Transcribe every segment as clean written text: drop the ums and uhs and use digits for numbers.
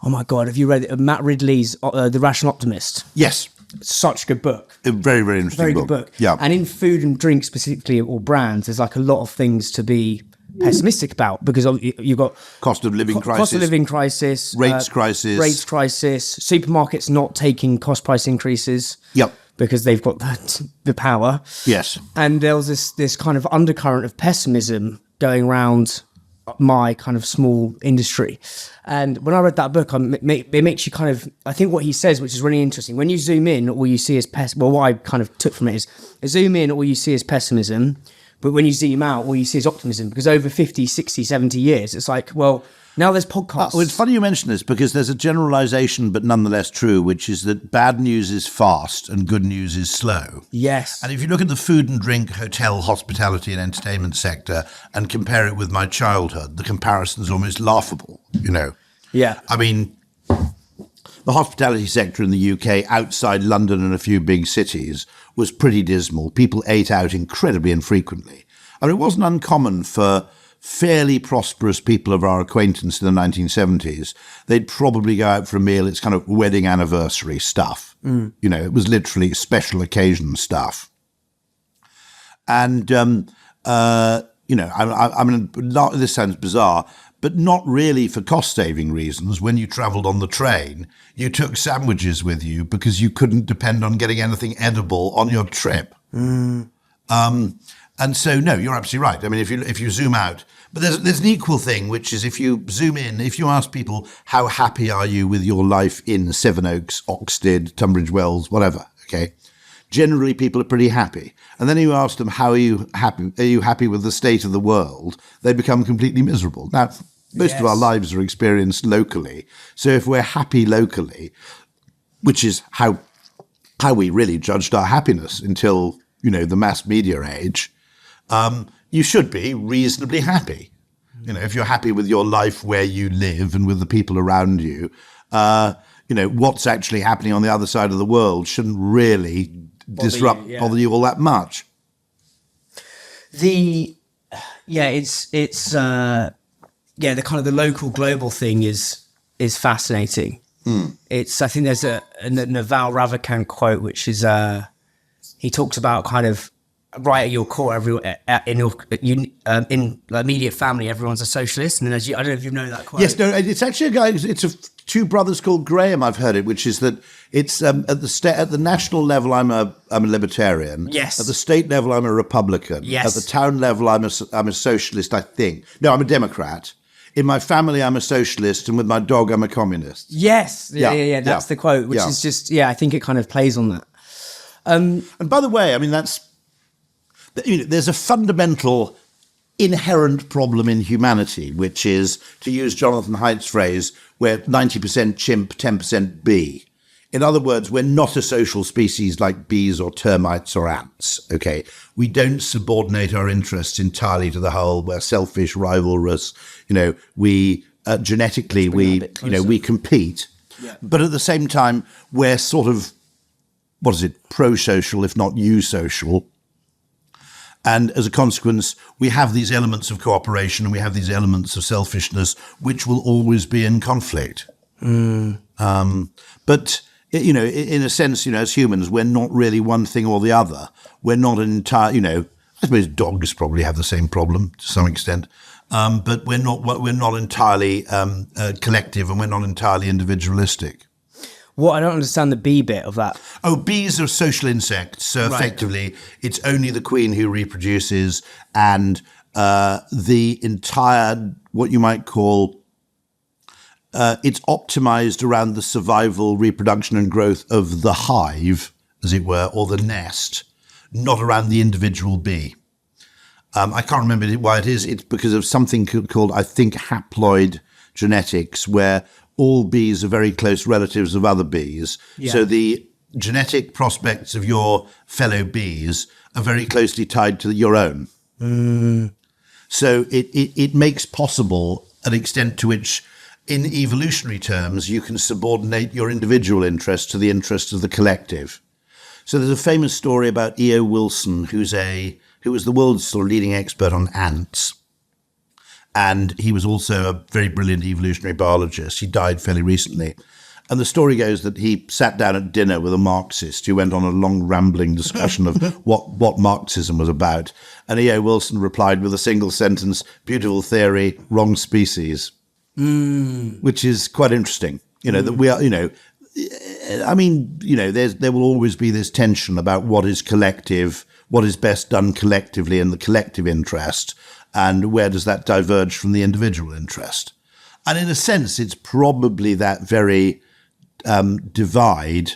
oh my God, have you read Matt Ridley's The Rational Optimist? Yes. Such a good book. A very, very interesting Very good book. Yeah. And in food and drink specifically, or brands, there's like a lot of things to be pessimistic about, because you've got cost of living crisis, rates crisis, supermarkets not taking cost price increases. Yep. Because they've got the power. Yes. And there was this kind of undercurrent of pessimism going around my kind of small industry. And when I read that book, it makes you kind of, I think what he says, which is really interesting, when you zoom in, all you see is what I kind of took from it is, zoom in, all you see is pessimism. But when you zoom out, all you see is optimism, because over 50, 60, 70 years, it's like, well, now there's podcasts. Well, it's funny you mention this, because there's a generalization, but nonetheless true, which is that bad news is fast and good news is slow. Yes. And if you look at the food and drink, hotel, hospitality and entertainment sector and compare it with my childhood, the comparison is almost laughable, you know. Yeah. I mean, the hospitality sector in the UK, outside London and a few big cities, was pretty dismal. People ate out incredibly infrequently. I mean, it wasn't uncommon for fairly prosperous people of our acquaintance in the 1970s. They'd probably go out for a meal. It's kind of wedding anniversary stuff. You know, it was literally special occasion stuff. And, you know, I mean, this sounds bizarre, but not really for cost-saving reasons. When you travelled on the train, you took sandwiches with you because you couldn't depend on getting anything edible on your trip. And so, no, you're absolutely right. I mean, if you zoom out, but there's an equal thing, which is if you zoom in, if you ask people, how happy are you with your life in Sevenoaks, Oxted, Tunbridge Wells, whatever, okay? Generally, people are pretty happy. And then you ask them, how are you happy? Are you happy with the state of the world? They become completely miserable. Now, most of our lives are experienced locally. So if we're happy locally, which is how we really judged our happiness until, you know, the mass media age, you should be reasonably happy. You know, if you're happy with your life where you live and with the people around you, you know, what's actually happening on the other side of the world shouldn't really bother you all that much. The kind of the local global thing is fascinating. It's, I think there's a Naval Ravikant quote, which is he talks about kind of right at your core, in immediate family, everyone's a socialist. And then I don't know if you know that quote. Yes, no, it's actually a guy. It's two brothers called Graham. I've heard it, which is that it's at the national level, I'm a libertarian. Yes. At the state level, I'm a Republican. Yes. At the town level, I'm a socialist. I think. No, I'm a Democrat. In my family, I'm a socialist, and with my dog, I'm a communist. Yes, yeah. That's the quote, which is just I think it kind of plays on that. And by the way, I mean there's a fundamental inherent problem in humanity, which is, to use Jonathan Haidt's phrase, we're 90% chimp, 10% bee. In other words, we're not a social species like bees or termites or ants, okay? We don't subordinate our interests entirely to the whole. We're selfish, rivalrous, you know, we genetically, we compete. Yeah. But at the same time, we're sort of, pro-social, if not eusocial. And as a consequence, we have these elements of cooperation and we have these elements of selfishness, which will always be in conflict. But, you know, in a sense, you know, as humans, we're not really one thing or the other. We're not an entire, you know, I suppose dogs probably have the same problem to some extent. But we're not entirely collective, and we're not entirely individualistic. What, I don't understand the bee bit of that. Oh, bees are social insects. So effectively, it's only the queen who reproduces, and the entire, what you might call, it's optimized around the survival, reproduction and growth of the hive, as it were, or the nest, not around the individual bee. I can't remember why it is. It's because of something called, I think, haploid genetics, where all bees are very close relatives of other bees. Yeah. So the genetic prospects of your fellow bees are very closely tied to your own. So it makes possible an extent to which, in evolutionary terms, you can subordinate your individual interests to the interests of the collective. So there's a famous story about E.O. Wilson, who was the world's sort of leading expert on ants. And he was also a very brilliant evolutionary biologist. He died fairly recently. And the story goes that he sat down at dinner with a Marxist who went on a long rambling discussion of what Marxism was about. And E.O. Wilson replied with a single sentence, beautiful theory, wrong species, which is quite interesting. That we are, I mean, there will always be this tension about what is collective, what is best done collectively in the collective interest, and where does that diverge from the individual interest. And in a sense, it's probably that very divide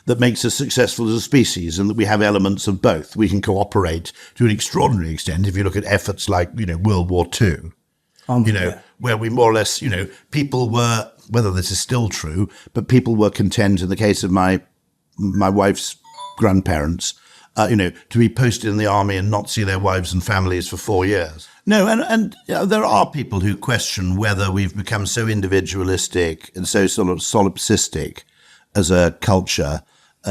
that makes us successful as a species, and that we have elements of both. We can cooperate to an extraordinary extent if you look at efforts like, World War II, where we more or less, people were, whether this is still true, but people were content in the case of my wife's grandparents, to be posted in the army and not see their wives and families for 4 years. No, and there are people who question whether we've become so individualistic and so sort of solipsistic as a culture,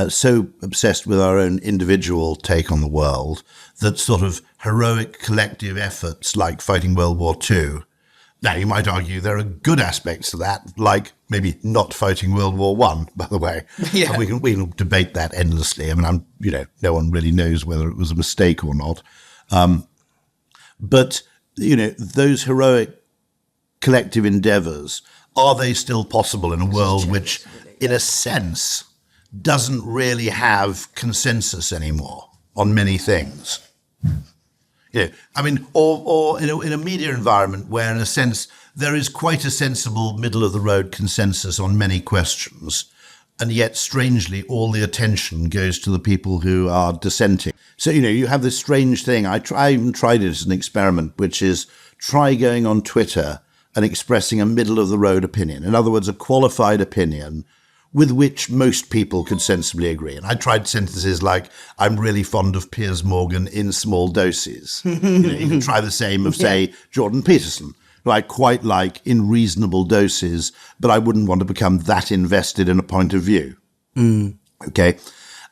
so obsessed with our own individual take on the world, that sort of heroic collective efforts like fighting World War II. Now, you might argue there are good aspects to that, like maybe not fighting World War I, by the way. Yeah. And we can debate that endlessly. I mean, no one really knows whether it was a mistake or not. But, those heroic collective endeavors, are they still possible in a world which, in a sense, doesn't really have consensus anymore on many things? Or in a media environment where, in a sense, there is quite a sensible middle-of-the-road consensus on many questions, and yet, strangely, all the attention goes to the people who are dissenting. So, you have this strange thing. I even tried it as an experiment, which is try going on Twitter and expressing a middle-of-the-road opinion. In other words, a qualified opinion with which most people could sensibly agree. And I tried sentences like, I'm really fond of Piers Morgan in small doses. You can try the same of, say, Jordan Peterson, who I quite like in reasonable doses, but I wouldn't want to become that invested in a point of view. Okay?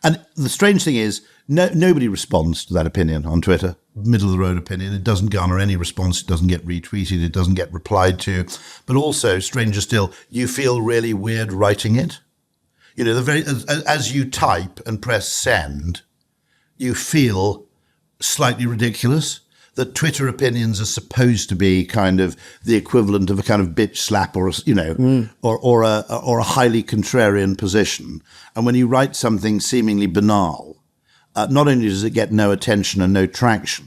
And the strange thing is, nobody responds to that opinion on Twitter, middle-of-the-road opinion. It doesn't garner any response. It doesn't get retweeted. It doesn't get replied to. But also, stranger still, you feel really weird writing it. As you type and press send, you feel slightly ridiculous. That Twitter opinions are supposed to be kind of the equivalent of a kind of bitch slap or a highly contrarian position. And when you write something seemingly banal, not only does it get no attention and no traction,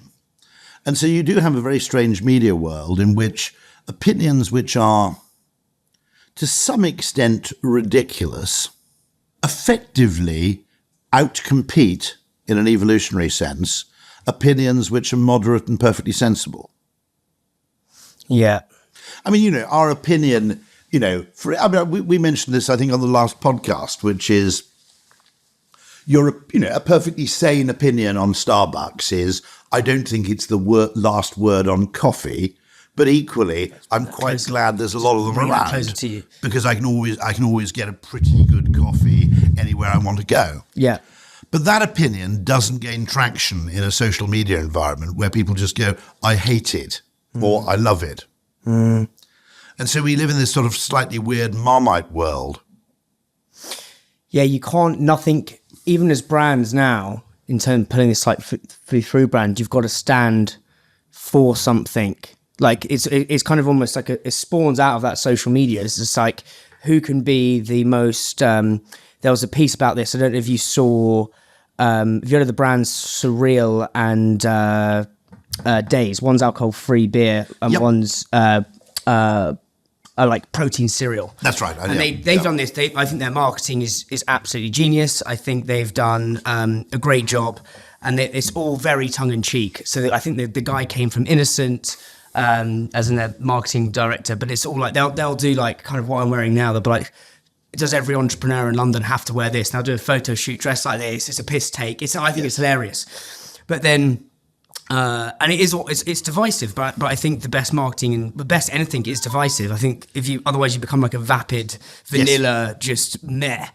and so you do have a very strange media world in which opinions which are to some extent ridiculous effectively outcompete, in an evolutionary sense, opinions which are moderate and perfectly sensible. Yeah. I mean, our opinion, we mentioned this, I think, on the last podcast, which is a perfectly sane opinion on Starbucks is, I don't think it's the last word on coffee, but equally, I'm quite glad there's a lot of them around, closer to you, because I can always get a pretty good coffee anywhere I want to go. Yeah. But that opinion doesn't gain traction in a social media environment where people just go, I hate it, or I love it. And so we live in this sort of slightly weird Marmite world. Yeah, you can't, nothing, even as brands now, in terms of putting this like through brand, you've got to stand for something. Like it's kind of almost like it spawns out of that social media. It's just like, who can be the most, there was a piece about this. I don't know if you saw, if you heard of the brands Surreal and Days. One's alcohol-free beer and one's like protein cereal. That's right. And they've done this. I think their marketing is absolutely genius. I think they've done a great job, and it's all very tongue-in-cheek. So I think the guy came from Innocent as in their marketing director, but it's all like they'll do like kind of what I'm wearing now. They'll be like, does every entrepreneur in London have to wear this? And I'll do a photo shoot dressed like this. It's a piss take. I think it's hilarious. But then, and it's divisive, but I think the best marketing and the best anything is divisive. I think otherwise you become like a vapid, vanilla, just meh.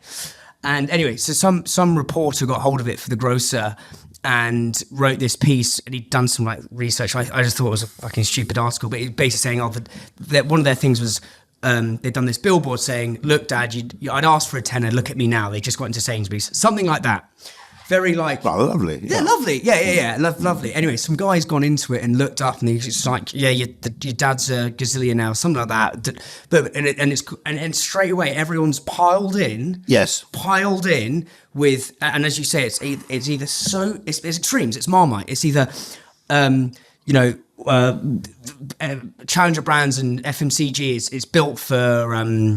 And anyway, so some reporter got hold of it for the grocer and wrote this piece, and he'd done some like research. I just thought it was a fucking stupid article, but he's basically saying, that one of their things was they'd done this billboard saying, "Look, Dad, I'd asked for a tenner. Look at me now." They just got into Sainsbury's, something like that. Very like, well, lovely. Yeah, lovely. Yeah. Lovely. Anyway, some guy's gone into it and looked up, and he's like, "Yeah, your dad's a gazillion now," something like that. But and straight away, everyone's piled in. Yes, piled in with, and as you say, it's either it's extremes. It's Marmite. It's either, challenger brands and FMCG is built for.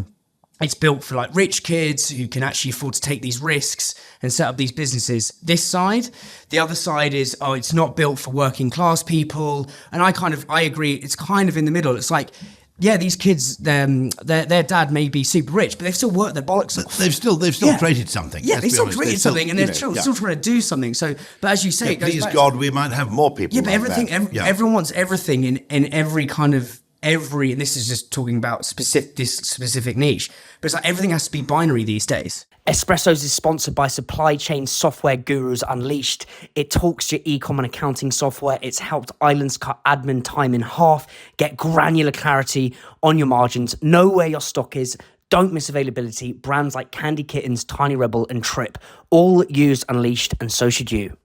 It's built for like rich kids who can actually afford to take these risks and set up these businesses. This side, the other side is, it's not built for working class people. And I agree. It's kind of in the middle. It's like, yeah, these kids, their dad may be super rich, but they've still worked their bollocks off. They've still created something. Yeah, they've still created something, and they're still trying to do something. So, but as you say, please God, we might have more people. Yeah, but like everyone wants everything in every kind of. And this is just talking about this specific niche, but it's like everything has to be binary these days. Espresso's is sponsored by supply chain software gurus Unleashed. It talks your e-com and accounting software. It's helped islands cut admin time in half, get granular clarity on your margins, know where your stock is, don't miss availability. Brands like Candy Kittens, Tiny Rebel, and Trip all use Unleashed, and so should you.